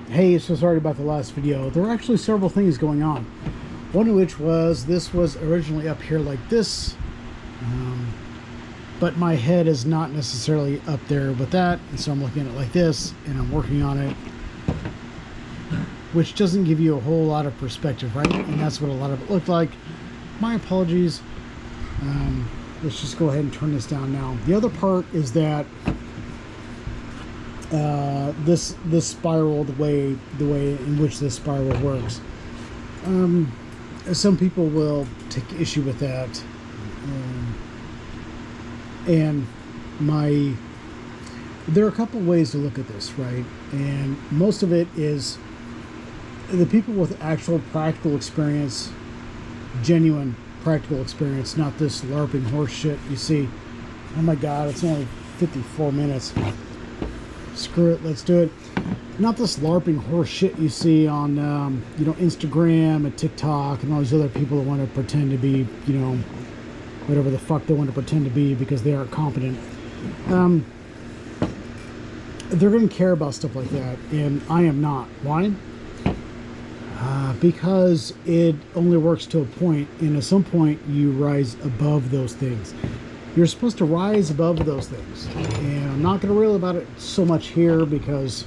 Hey, so sorry about the last video. There were actually several things going on. One of which was this was originally up here like this, but my head is not necessarily up there with that, and so I'm looking at it like this, and I'm working on it, which doesn't give you a whole lot of perspective, right? And that's what a lot of it looked like. My apologies. Let's just go ahead and turn this down now. The other part is that this spiral, the way in which this spiral works. Some people will take issue with that, and there are a couple of ways to look at this, right? And most of it is the people with actual practical experience, genuine practical experience, not this LARPing horse shit you see. Oh my god, it's only 54 minutes. Screw it, let's do it. Not this LARPing horse shit you see on, Instagram and TikTok and all these other people that want to pretend to be, whatever the fuck they want to pretend to be because they aren't competent. They're going to care about stuff like that, and I am not. Why? Because it only works to a point, and at some point you rise above those things. You're supposed to rise above those things, and I'm not going to reel about it so much here because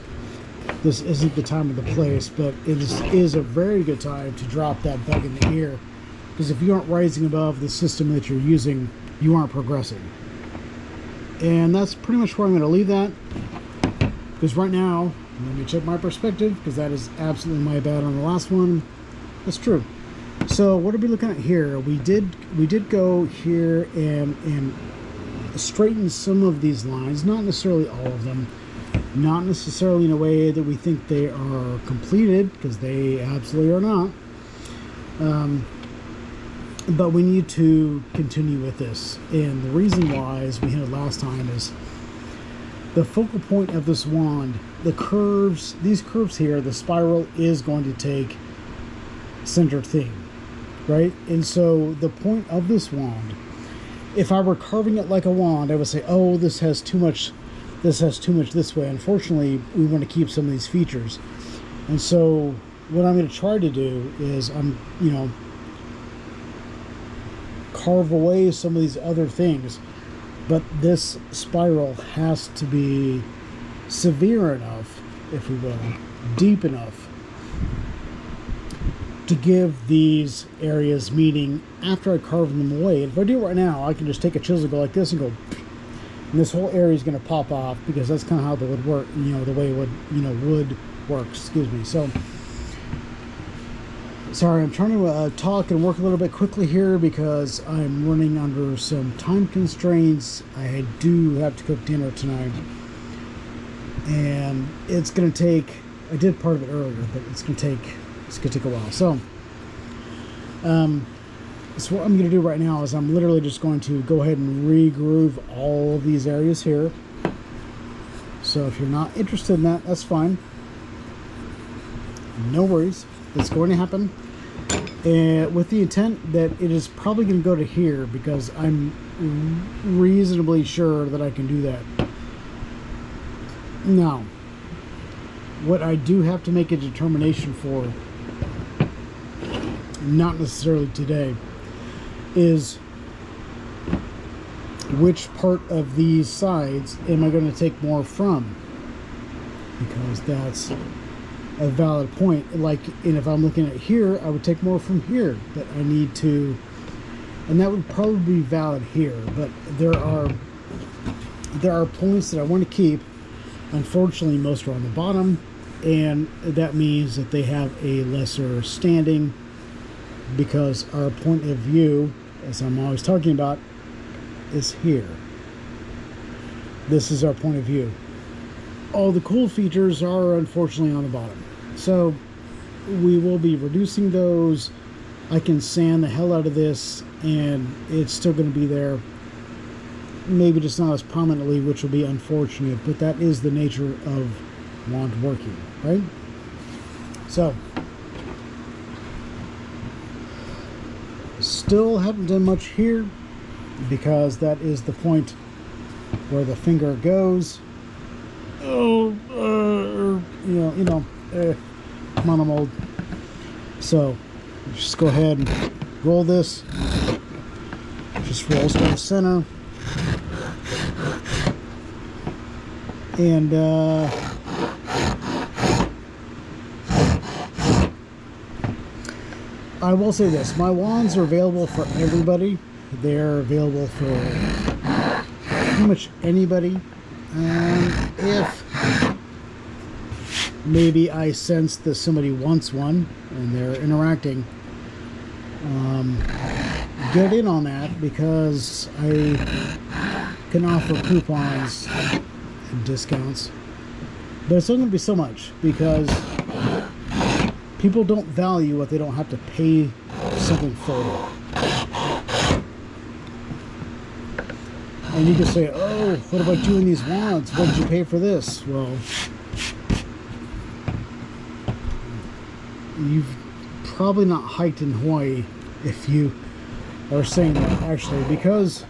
this isn't the time or the place, but it is a very good time to drop that bug in the ear, because if you aren't rising above the system that you're using, you aren't progressing. And that's pretty much where I'm going to leave that, because right now, let me check my perspective, because that is absolutely my bad on the last one. That's true. So what are we looking at here? We did go here and straighten some of these lines, not necessarily all of them, not necessarily in a way that we think they are completed, because they absolutely are not. But we need to continue with this, and the reason why, as we hinted last time, is the focal point of this wand, the curves, these curves here, the spiral is going to take center theme, right? And so the point of this wand, if I were carving it like a wand, I would say, oh, this has too much this way. Unfortunately, we want to keep some of these features. And so what I'm going to try to do is carve away some of these other things, but this spiral has to be severe enough, if we will, deep enough to give these areas meaning after I carve them away. If I do it right now, I can just take a chisel, go like this, and go, and this whole area is going to pop off, because that's kind of how the wood work, the way wood works. Excuse me. So, sorry, I'm trying to talk and work a little bit quickly here because I'm running under some time constraints. I do have to cook dinner tonight, and it's going to take. I did part of it earlier, but it's going to take a while. So what I'm going to do right now is I'm literally just going to go ahead and re-groove all of these areas here. So if you're not interested in that, that's fine. No worries. It's going to happen. And with the intent that it is probably going to go to here, because I'm reasonably sure that I can do that. Now, what I do have to make a determination for, not necessarily today, is which part of these sides am I going to take more from, because that's a valid point. And if I'm looking at here, I would take more from here, but I need to, and that would probably be valid here, but there are points that I want to keep. Unfortunately, most are on the bottom, and that means that they have a lesser standing, because our point of view, as I'm always talking about, is here. This is our point of view. All the cool features are unfortunately on the bottom. So we will be reducing those. I can sand the hell out of this, and it's still going to be there. Maybe just not as prominently, which will be unfortunate, but that is the nature of wand working, right? So, still haven't done much here, because that is the point where the finger goes. Come on, I'm old. So just go ahead and roll this. Just rolls down the center. And I will say this, my wands are available for everybody. They're available for pretty much anybody. If maybe I sense that somebody wants one and they're interacting, get in on that, because I can offer coupons and discounts, but it's not going to be so much, because people don't value what they don't have to pay something for. And you can say, oh, what about you and these wands? What did you pay for this? Well, you've probably not hiked in Hawaii if you are saying that, actually, because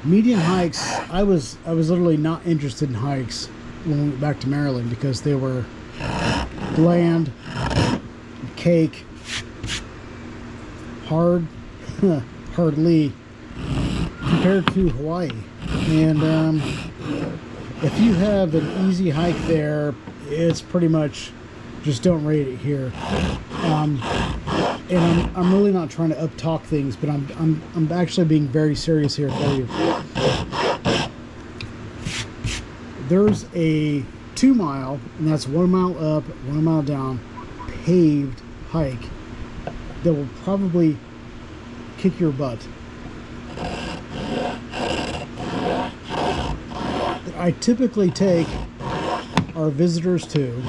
median hikes, I was literally not interested in hikes when we went back to Maryland, because they were bland, cake, hardly compared to Hawaii. And if you have an easy hike there, it's pretty much just don't rate it here. And I'm really not trying to uptalk things, but I'm actually being very serious here for you. There's a 2 mile, and that's 1 mile up, 1 mile down, paved hike that will probably kick your butt. I typically take our visitors to.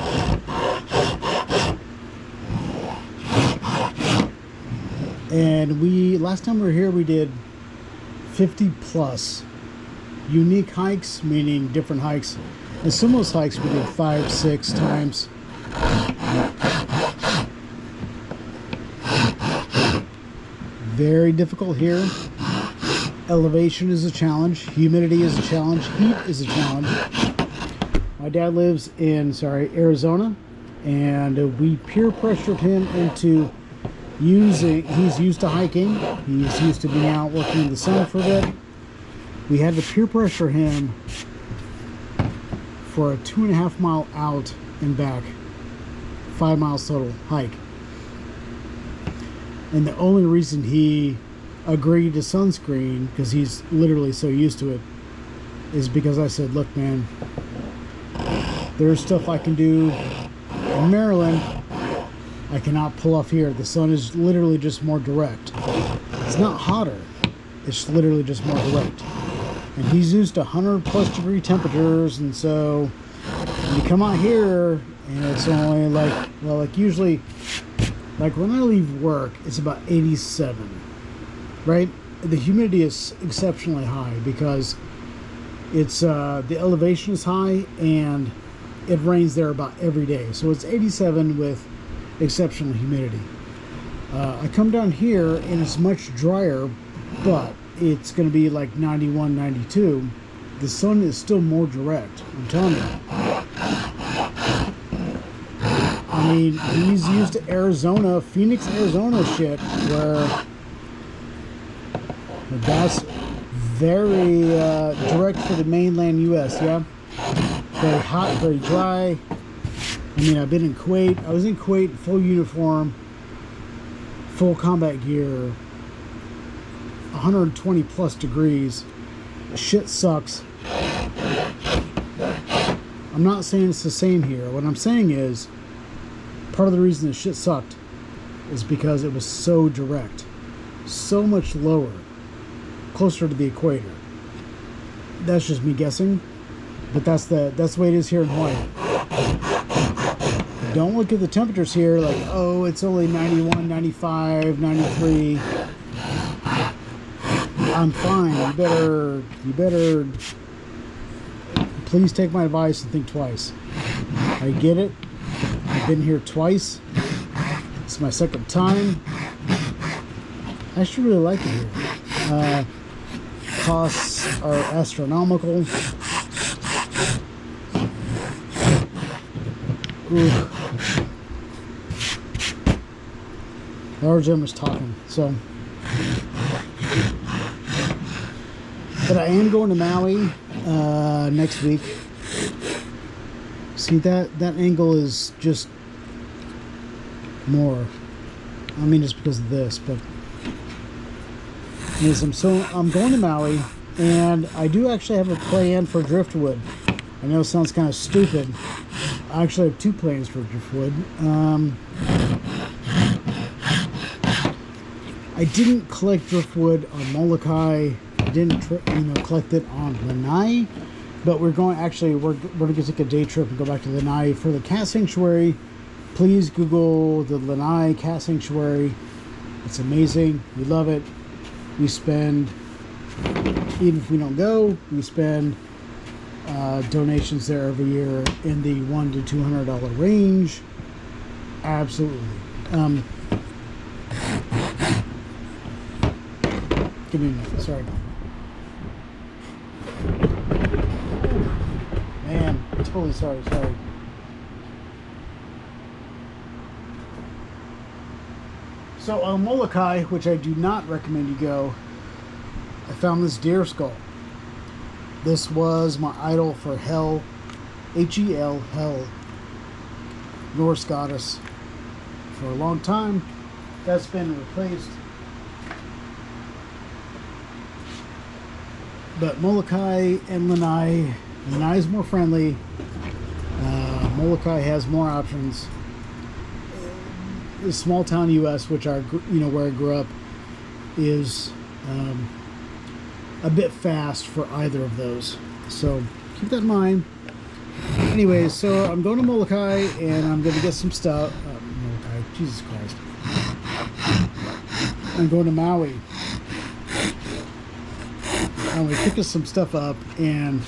And last time we were here, we did 50 plus unique hikes, meaning different hikes. And some of those hikes we did 5, 6 times. Very difficult here. Elevation is a challenge. Humidity is a challenge. Heat is a challenge. My dad lives in, Arizona, and we peer pressured him into he's used to hiking. He's used to being out working in the sun for a bit. We had to peer pressure him for a 2.5 mile out and back, 5 miles total hike. And the only reason he agreed to sunscreen, because he's literally so used to it, is because I said, look, man, there's stuff I can do in Maryland I cannot pull off here. The sun is literally just more direct. It's not hotter, it's literally just more direct. And he's used to 100+ degree temperatures, and so when you come out here and it's only like usually, like when I leave work, it's about 87, right? The humidity is exceptionally high because it's the elevation is high and it rains there about every day. So it's 87 with exceptional humidity. I come down here and it's much drier, but it's going to be like 91, 92. The sun is still more direct, I'm telling you. I mean, he's used to Arizona, Phoenix, Arizona shit, where that's very direct for the mainland U.S., yeah? Very hot, very dry. I mean, I've been in Kuwait. I was in Kuwait, full uniform, full combat gear, 120+ degrees. Shit sucks. I'm not saying it's the same here. What I'm saying is, part of the reason the shit sucked is because it was so direct, so much lower, closer to the equator. That's just me guessing, but that's the way it is here in Hawaii. Don't look at the temperatures here like, oh, it's only 91, 95, 93. I'm fine. You better please take my advice and think twice. I get it. I've been here twice. It's my second time. I actually really like it here. Costs are astronomical. Ooh. Large Jim was talking, so. But I am going to Maui next week. See, that angle is just more. I mean, just because of this, but yes, I'm going to Maui, and I do actually have a plan for driftwood. I know it sounds kind of stupid. I actually have 2 plans for driftwood. I didn't collect driftwood on Molokai. I didn't, collect it on Lanai. But we're going to take a day trip and go back to Lanai for the cat sanctuary. Please Google the Lanai Cat Sanctuary. It's amazing. We love it. We spend, even if we don't go, we spend donations there every year in the $100 to $200 range. Absolutely. Give me a minute. Sorry. Man, totally sorry. So on Molokai, which I do not recommend you go, I found this deer skull. This was my idol for Hel, H-E-L, Hel, Norse goddess, for a long time. That's been replaced. But Molokai and Lanai is more friendly. Molokai has more options. The small town U.S., which are where I grew up, is a bit fast for either of those. So keep that in mind. Anyways, so I'm going to Molokai and I'm going to get some stuff. Molokai, Jesus Christ. I'm going to Maui. I'm going to pick some stuff up, and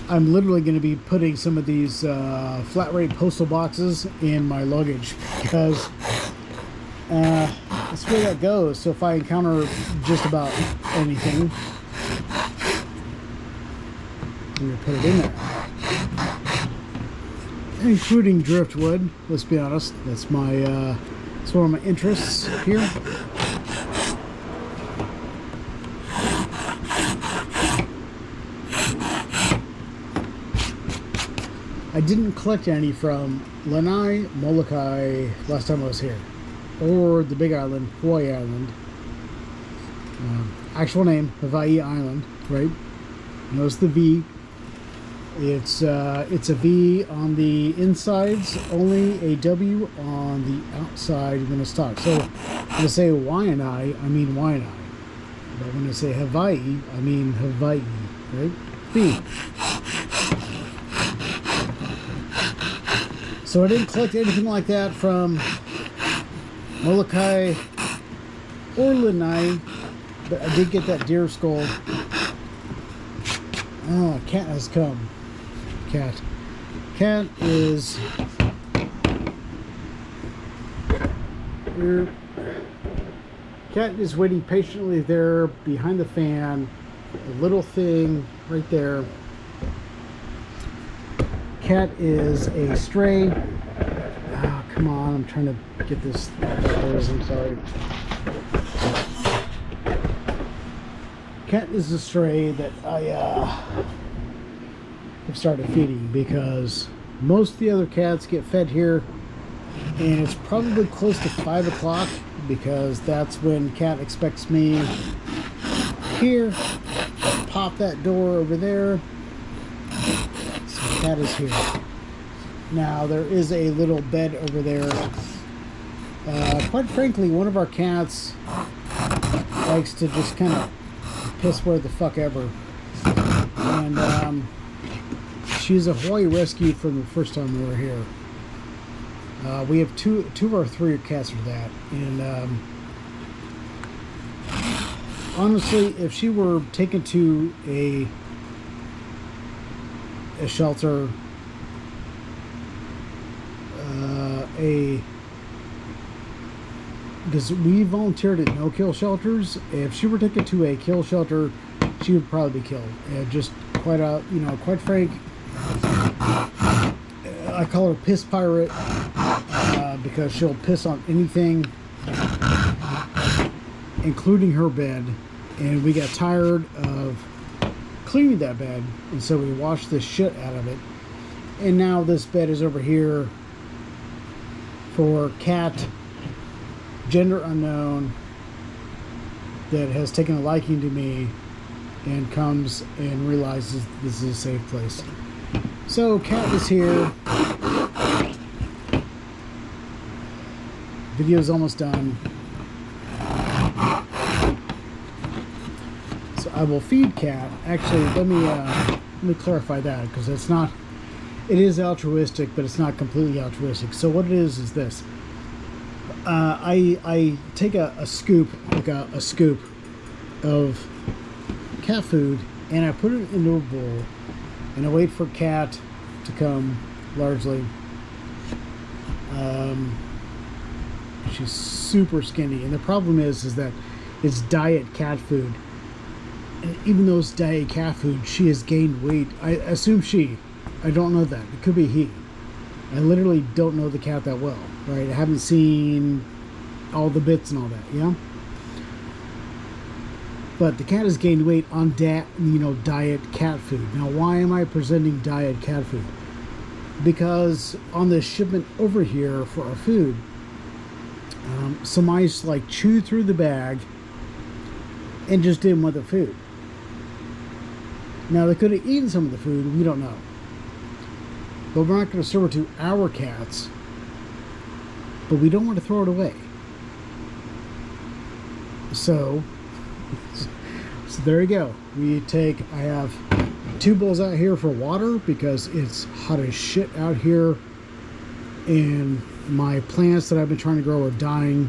I'm literally going to be putting some of these flat rate postal boxes in my luggage, because that's where that goes. So if I encounter just about anything, I'm going to put it in there, including driftwood. Let's be honest, that's my it's one of my interests here. I didn't collect any from Lanai, Molokai last time I was here, or the Big Island, Hawaii Island. Actual name, Hawaii Island, right? Notice the V. It's a V on the insides, only a W on the outside when it's talked. So when I say Waianae, I mean Waianae. But when I say Hawaii, I mean Hawaii, right? V. So I didn't collect anything like that from Molokai or Lanai, but I did get that deer skull. Oh, cat has come. Cat is here. Cat is waiting patiently there behind the fan. The little thing right there. Cat is a stray. Oh, come on, I'm trying to get this outdoors, I'm sorry. Cat is a stray that I have started feeding, because most of the other cats get fed here, and it's probably close to 5 o'clock, because that's when Cat expects me here. Pop that door over there. Cat is here. Now there is a little bed over there. Quite frankly, one of our cats likes to just kind of piss where the fuck ever. And she's a Hawaii rescue from the first time we were here. We have two of our 3 cats are that. And honestly, if she were taken to a shelter, because we volunteered at no-kill shelters. If she were taken to a kill shelter, she would probably be killed. Just quite quite frank. I call her piss pirate because she'll piss on anything, including her bed. And we got tired of cleaning that bed, and so we washed the shit out of it. And now this bed is over here for cat, gender unknown, that has taken a liking to me and comes and realizes this is a safe place. So cat is here. Video's almost done. So I will feed cat. Actually, let me clarify that, because it's not. It is altruistic, but it's not completely altruistic. So what it is this. I take a scoop, like a scoop of cat food, and I put it into a bowl, and I wait for cat to come, largely. She's super skinny, and the problem is that it's diet cat food. And even though it's diet cat food, she has gained weight. I assume she. I don't know that. It could be he. I literally don't know the cat that well, right? I haven't seen all the bits and all that, yeah? But the cat has gained weight on diet cat food. Now, why am I presenting diet cat food? Because on this shipment over here for our food, some mice like chewed through the bag and just didn't want the food. Now, they could have eaten some of the food, we don't know. But we're not going to serve it to our cats, but we don't want to throw it away. So there you go. I have 2 bowls out here for water because it's hot as shit out here, and my plants that I've been trying to grow are dying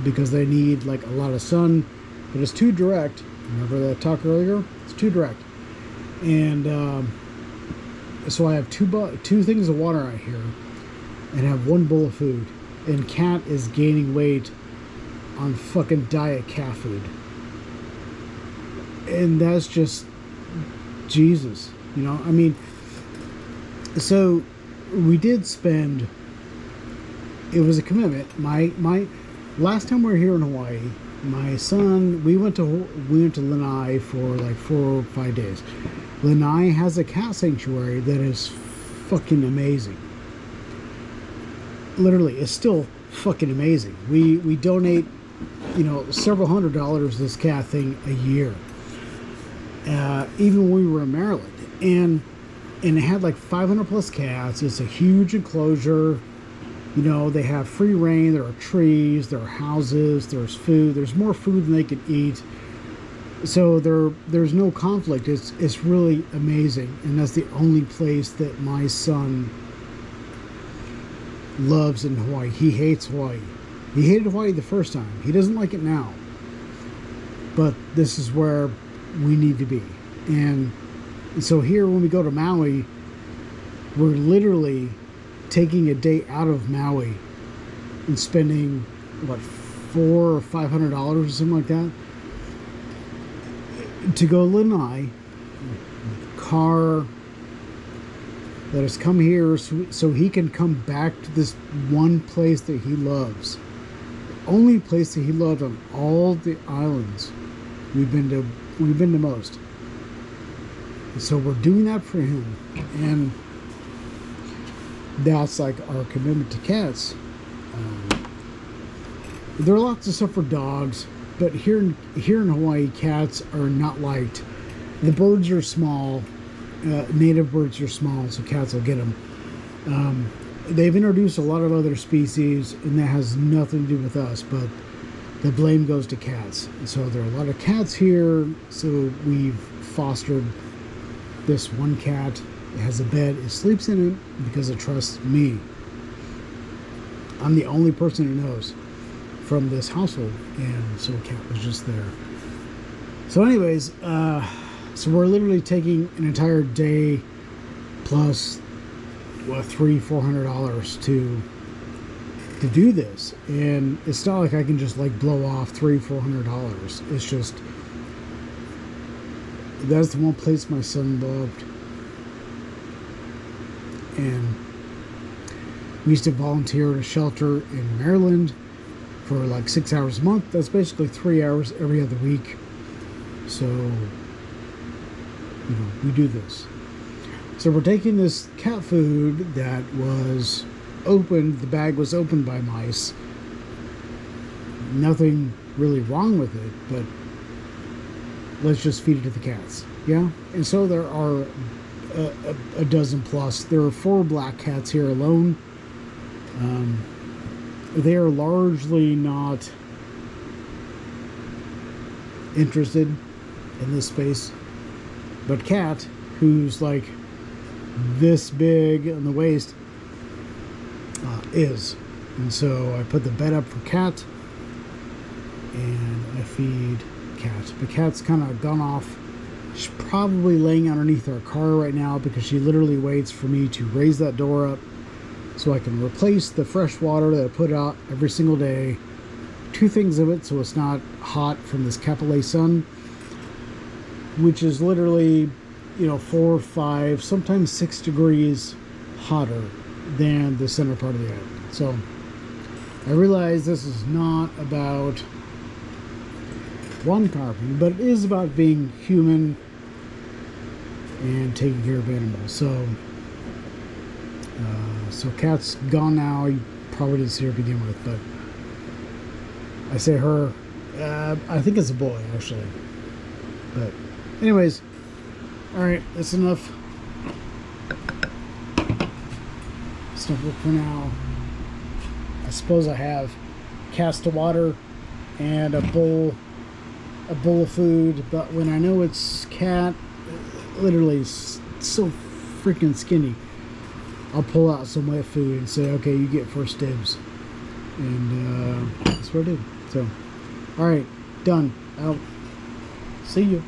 because they need like a lot of sun, but it's too direct. Remember that talk earlier? It's too direct. And so I have two things of water out here and have 1 bowl of food, and cat is gaining weight on fucking diet cat food. And that's just Jesus, you know. I mean, so we did spend. It was a commitment. My last time we were here in Hawaii, my son, we went to Lanai for like 4 or 5 days. Lanai has a cat sanctuary that is fucking amazing. Literally, it's still fucking amazing. We donate, several $100s this cat thing a year. Even when we were in Maryland, and it had like 500 plus cats. It's a huge enclosure. They have free reign. There are trees, there are houses, there's food. There's more food than they could eat. So there's no conflict. It's really amazing, and that's the only place that my son loves in Hawaii. He hates Hawaii. He hated Hawaii the first time. He doesn't like it now. But this is where we need to be. And so here, when we go to Maui, we're literally taking a day out of Maui and spending what, $400 or $500 or something like that to go to Lanai. Car that has come here so he can come back to this one place that he loves. The only place that he loved on all the islands we've been to most. So we're doing that for him, and that's like our commitment to cats. There are lots of stuff for dogs, but here in Hawaii, cats are not liked. The birds are small. Native birds are small, so cats will get them. They've introduced a lot of other species, and that has nothing to do with us, but the blame goes to cats. And so there are a lot of cats here, so we've fostered this one cat. It has a bed. It sleeps in it because it trusts me. I'm the only person who knows from this household, and so a cat was just there. So anyways, so we're literally taking an entire day plus $300-$400 to do this, and it's not like I can just like blow off $300-400. It's just that's the one place my son loved, and we used to volunteer at a shelter in Maryland for like 6 hours a month. That's basically 3 hours every other week. So, we do this. So we're taking this cat food that was opened. The bag was opened by mice. Nothing really wrong with it, but let's just feed it to the cats. Yeah? And so there are a dozen plus. There are 4 black cats here alone. They are largely not interested in this space, but Cat, who's like this big on the waist, is. And so I put the bed up for Cat, and I feed Cat. But Cat's kind of gone off. She's probably laying underneath our car right now because she literally waits for me to raise that door up so I can replace the fresh water that I put out every single day. 2 things of it so it's not hot from this Kapolei sun, which is literally, 4 or 5, sometimes 6 degrees hotter than the center part of the island. So I realize this is not about one carving, but it is about being human and taking care of animals. So Cat's gone now. You probably didn't see her to begin with, but I say her. I think it's a boy, actually. But anyways, all right, that's enough. Stuff for now. I suppose I have cast of water and a bowl of food, but when I know it's Cat, literally so freaking skinny, I'll pull out some wet food and say, okay, you get first dibs. And that's what I did. So, all right, done. Out. See you.